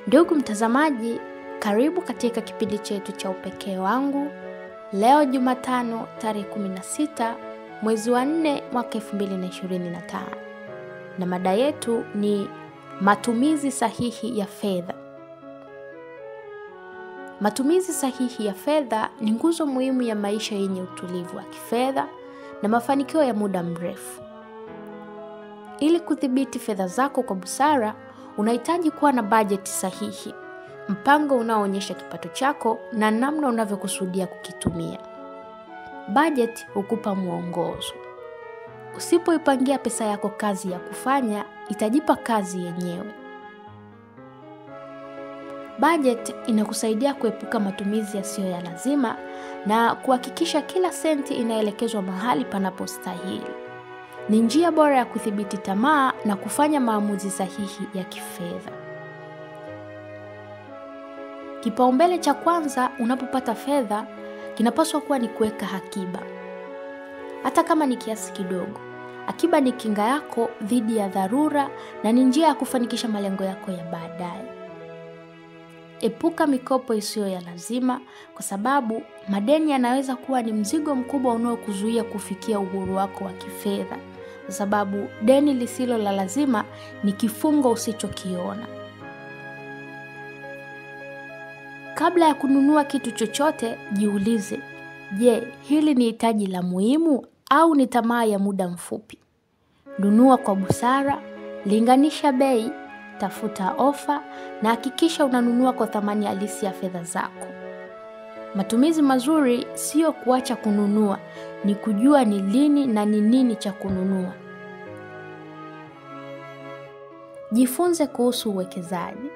Ndugu mtazamaji, karibu katika kipindi chetu cha Upekee wangu. Leo Jumatano tarehe 16 mwezi wa 4 mwaka 2025. Na mada yetu ni matumizi sahihi ya fedha. Matumizi sahihi ya fedha ni nguzo muhimu ya maisha yenye utulivu wa kifedha na mafanikio ya muda mrefu. Ili kudhibiti fedha zako kwa busara, unahitaji kuwa na bajeti sahihi, mpango unaoonyesha kipato chako na namna unavyokusudia kukitumia. Bajeti hukupa mwongozo. Usipoipangia pesa yako kazi ya kufanya, itajipa kazi yenyewe. Bajeti inakusaidia kuepuka matumizi yasiyo ya lazima na kuhakikisha kila senti inaelekezwa mahali panapostahili. Ni njia bora ya kudhibiti tamaa na kufanya maamuzi sahihi ya kifedha. Kipaumbele cha kwanza unapopata fedha kinapaswa kuwa ni kuweka akiba. Hata kama ni kiasi kidogo, akiba ni kinga yako dhidi ya dharura na ni njia ya kufanikisha malengo yako ya baadaye. Epuka mikopo isiyo ya lazima kwa sababu madeni yanaweza kuwa ni mzigo mkubwa unaokuzuia kufikia uhuru wako wa kifedha. Kwa sababu deni lisilo la lazima ni kifungo usichokiona. Kabla ya kununua kitu chochote, jiulize, je, hili ni hitaji la muhimu au ni tamaa ya muda mfupi? Nunua kwa busara, linganisha bei, tafuta ofa na hakikisha unanunua kwa thamani halisi ya fedha zako. Matumizi mazuri sio kuacha kununua, ni kujua ni lini na ni nini cha kununua. Jifunze kuhusu uwekezaji.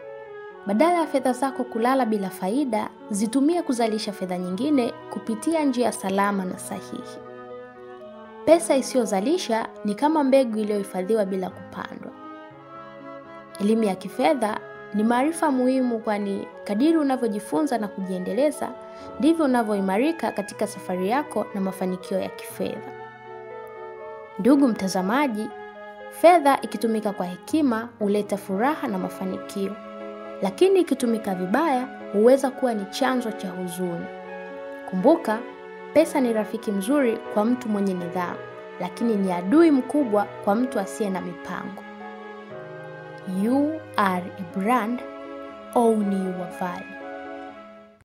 Badala ya fedha zako kulala bila faida, zitumie kuzalisha fedha nyingine kupitia njia salama na sahihi. Pesa isiyozalisha ni kama mbegu iliyohifadhiwa bila kupandwa. Elimu ya kifedha ni maarifa muhimu, kwani kadiri unavyojifunza na kujiendeleza, ndivyo unavyoimarika katika safari yako na mafanikio ya kifedha. Ndugu mtazamaji, fedha ikitumika kwa hekima huleta furaha na mafanikio. Lakini ikitumika vibaya huweza kuwa ni chanzo cha huzuni. Kumbuka, pesa ni rafiki mzuri kwa mtu mwenye nidhamu, lakini ni adui mkubwa kwa mtu asiye na mipango. You are a brand, own your value.